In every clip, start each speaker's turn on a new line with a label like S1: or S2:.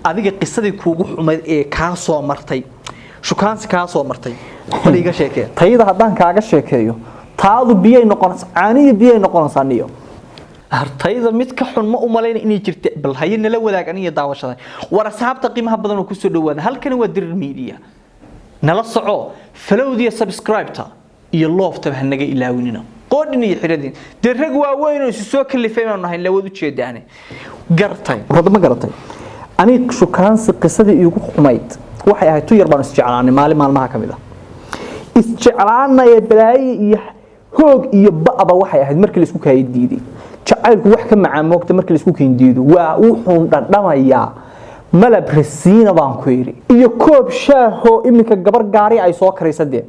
S1: adiga qisadii kuugu xumayd ee ka soo martay shukaansi ka soo martay waliga sheekay
S2: tayada haddaan kaaga sheekeeyo taadu biyay noqonaysaa caaniga biyay noqonaysaa niyo
S1: artayda mid ka xun ma u maleyn inay jirto bal hayna la wadaag aniga daawashada war asxaabta qiimaha badan oo ku soo dhawaada halkan waa Dirir Media nala soco follow subscribe ta iyo love ta hanaga ilaawinina qoodin iyo xiradin dirrag waaweyn oo soo kalifay ma nahay la wada jeedaan gartay
S2: wada ma garatay aniga shukaansi qisadii igu xumayd waxay ahayd tuyar baan isjeclaanay maalmaha kamid ah isjeclaanay balaayi iyo hoog iyo baaba waxay ahayd markii la isku kaayay diiday jacaylku wax ka macaan moogta markii la isku keendiido waa wuxuu dhadhamaya malab rasiina baan ku yiri iyo koob shaaho iminka gabar gaari ay soo karaysadee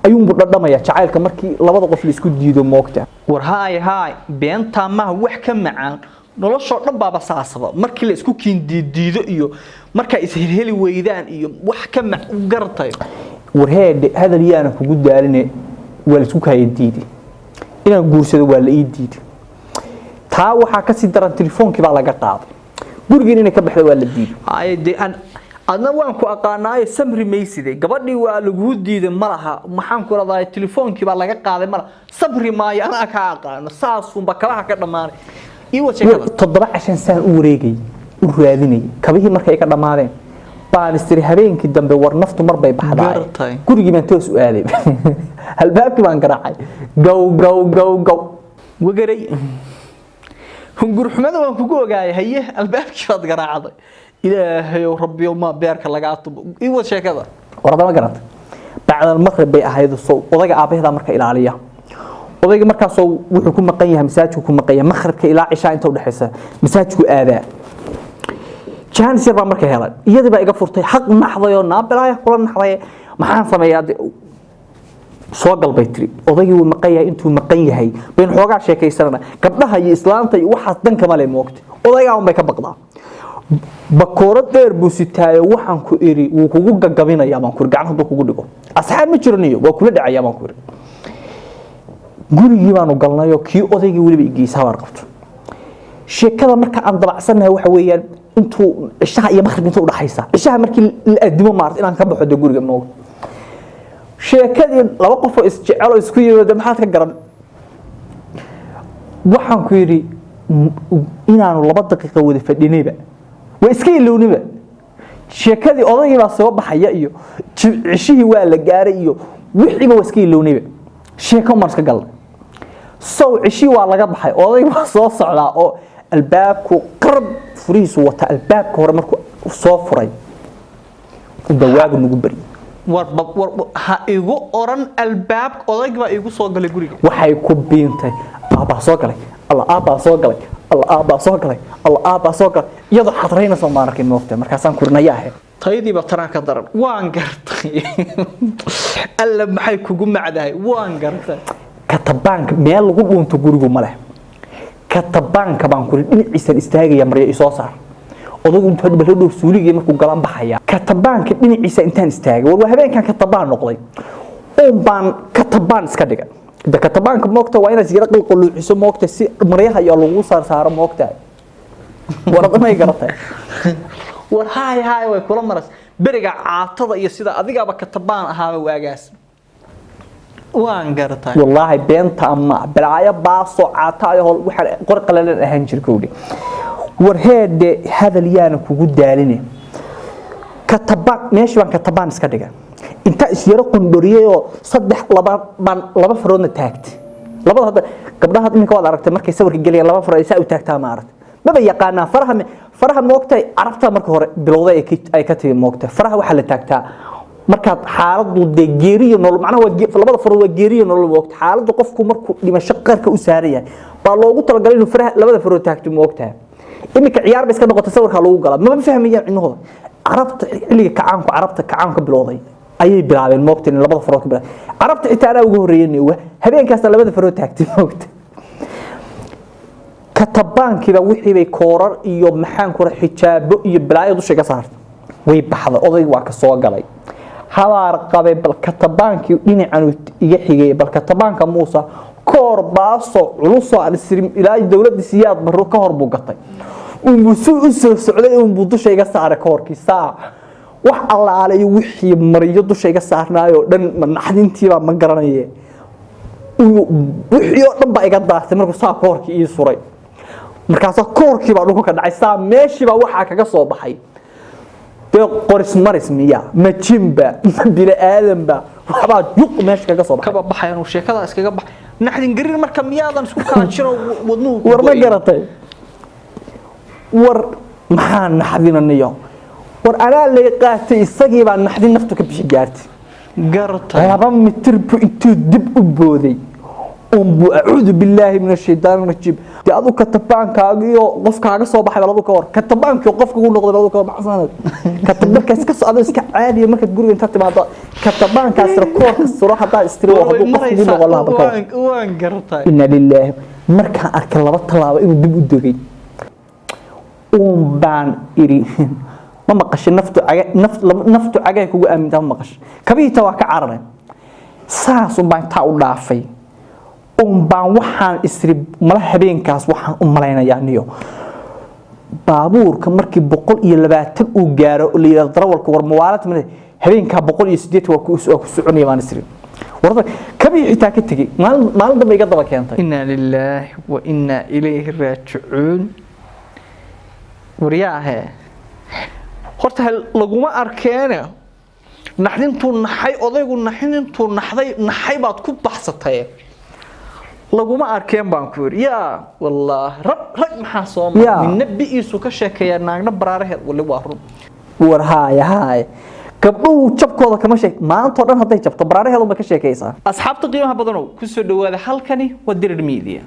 S2: ayuu dhadhamaya jacaylka markii labada qof la isku diido moogta
S1: war haay beenta ma wax ka macaan nolosha dhan baaba saasaba markii la isku keendiido iyo marka is heli weydaan iyo wax ka macaan gartay
S2: warheed hadal yaana kugu daaline wala isku kaayay diiday inaan guursado waa la ii diiday taa waxa ka sii daran telefoonki baa laga qaaday gurigeena inay ka baxdo waa la diiday
S1: ay adna waan ku aqaanaay samri meyside gabadhii waa lagu diiday malaha maxaan ku raday telefoonki baa laga qaaday malaha sabri maayo ana ka aqaano saasuunba kalaha ka dhamaanay ii wajeekada 7
S2: saan u wareegay u raadinay kabihii markay ka dhamaadeen baan istiri habeenkii dambe war naftu mar bay baxday gurigii baan toos u aaday halbaabkii baan garaacay gow
S1: wagaray hungurxumada waan kugu ogaayay haye albaabkii baad garaacday ilaahay rabbiyo ma beerka laga atubo ii wad sheekada
S2: warada ma garantay bacda maghrib bay ahayd soo odaga aabaheeda marka ilaaliya odayga markaas wuxuu ku maqan yahay masaajidku ku maqan yahay maghribka ilaa cishaa inta u dhaxaysa masaajidku aadaa jaanis yar baa marka helay iyadii baa iga furtay xaq naxdayo naabalaaya kula naxday maxaan sameeyaa soo galbay tiri odaygii uu maqan yahay intuu maqan yahay been xoogaa sheekaysanana gabdhaha iyo islaanta iyo waxa danka ma leh moogta odayga un bay ka baqdaa bakoorad dheer buu sitaayo waxaan ku iri wuu kugu gagabinayaa baan ku iri gacan kugu dhigo asxaab ma jiraniyo waa kula dhacayaa baan ku iri gurigii baanu galnayo kii odaygii waliba igiisa war qabto sheekada marka aan dabacsanahay waxa weeyaan intuu cishaha iyo maghrib inta u dhaxaysa cishaha markii la adimo maarta inaan ka baxo guriga moogta sheekadii laba qof oo isjecel oo isku yiraahdo maxaad ka garan waxaan ku yiri inaanu 2 daqiiqo wada fadhinayba way iska ilowniba sheekadii odaygii baa soo baxaya iyo cishihii waa la gaaray iyo wixiiba waa iska ilowniba sheeko marska gal soo cishii waa laga baxay odaygii waa soo socdaa oo albaabku qarb furiisu wata albaabka hore markuu soo furay dawaagu nagu bari
S1: war ha igu oran albaab odayg baa igu soo galay guriga
S2: waxay ku biintay aaba soo galay alla aaba soo galay alla aaba soo galay alla aaba soo galay iyadoo xadrayna soo maarkay moofta markaasaan kurnayaa
S1: taydii ba taran ka daran waan gartay alla maxay kugu macdahay waan gartay
S2: katabaanka meel lagu dhuunto gurigu ma leh katabaanka baan ku dhinaciisa istaagaya mariyo isoo saar odagu intuu bal dhow suuligii markuu galan baxaya katabaanka dhinaciisa intaan istaagay war habeenkan katabaan noqday oo baan katabaan iska dhigay katabaanka moogta waa inaad yara qulquluuciso moogta si mariyaha iyo lagu saaro moogta warada ma garatay
S1: war haay way kula maras bariga caatada iyo sida adigaba katabaan ahaaba waagaas waan gartay
S2: wallahi beenta ama balaayo baaso caatayo waxa qorqalalan ahaan jirkoodi warheede hadal yaana kugu daaline katabaan meeshii baan katabaan iska dhigay inta isyaro qondoriyo 3 faroodna taagtay labada hadda gabdhaha iminka wada aragtay markay sawirka galiyeen 2 farood ay taagtaa ma aragtay maba yaqaana faraha moogtay arabta marka hore bilowday ay ka tii moogtay faraha waxa la taagtaa marka xaaladu degeeriyo nolol macnaha waa 2 farood waa geeriyo nolol moogtay xaaladu qofku markuu dhimasho qarka u saarayay baa loogu talagalay inuu faraha 2 farood taagto moogtay imika ciyaar ba iska noqotay sawirka lagu gala ma fahmayaan inooda arabta xilliga kacaanka bilowday ayay bilaabeen moogtay 2 farood ka bilaabay arabta xitaa ugu horeeyay waa habeenkaas 2 farood taagtay moogtay katabaankiiba wixii bay koorar iyo maxaan ku xijaabo iyo balaayo dusha ka saartay way baxday oday waa ka soo galay habaar qabay bal katabaankii dhinacan iga xigay bal katabaanka Muusa koor baaso culus oo aan sirim ilaa dawladda siyaad baro ka hor buu gatay ومسوء سعودي ومبودوش يجا سعر كوركي ساعة wax allaale iyo wixii mariyo dushayga saarnaayo dhan naxdintiiba ma garanayay wixii oo dhan ba iga daastay markuu saa koorkii ii suray markaas koorkii baa dhulka ka dhacay saa meeshii baa waxa kaga soo baxay bee qoris maris miya ma jimba bila aadanba waxba juq meesha kaga soo baxay
S1: kaba baxay inuu sheekada iskaga bax naxdin garin marka miyaadan isku kala jiro wadnuhu
S2: war ma garatay war maxaa naxdinanayo war ana la qaatay isagii baa naxdin naftu ka bixi gaartay
S1: gartay
S2: 2 mitir bu intuu dib u booday bu a'uudu billahi minash shaytaanir rajiim ti adu katabaankaaga iyo qofkaaga soo baxay baladu ka war katabaankii qofka uu noqday baladu ka baxsanad katabanka iska soo ado iska caadi marka guriga inta timaado katabaankaas koorka suro hadaa istiri oo qofku noqon lahaa
S1: waan gartay
S2: inna lillahi marka arkay laba talaabo inuu dib u dogay baan iri ما مقش نفط عجاي كوجو أمين ده ما مقش كبيه توا كعرنا ساس بان تاو دافي بان وحان إسرب مله بين كاس وحان ملاينا يعنيو بابور كمركب بقول يلبات وجاره اللي يضرب الكور موارد من هبين كبقول يسديت وكسعني ما نسرب ورد كبيه تاكتجي ما لنا ما يقدر كيانتي
S1: إنا لله وإنا إليه راجعون ورياه horta laguma arkeena naxdintu naxay odaygu naxdintu naxay baad ku baxsatay laguma arkeen baan ku yiri ya wallahi rag maxaa soo min nabi isu ka sheekaya naagna baraaraheed wali waa run
S2: war haay gabdhuhu jabkooda kama sheeg maanta dhan haday jabto baraaraheed uma ka sheekaysaa
S1: asxaabta qiimaha badanow ku soo dhawaada halkani waa dirir media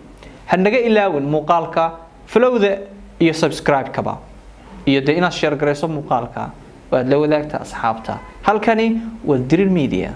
S1: hanaga ilaawin muuqaalka folowda iyo subscribe kaba iyo inaad share gareyso muuqaalka waad la wadaagtaa asxaabta halkani waa dirir media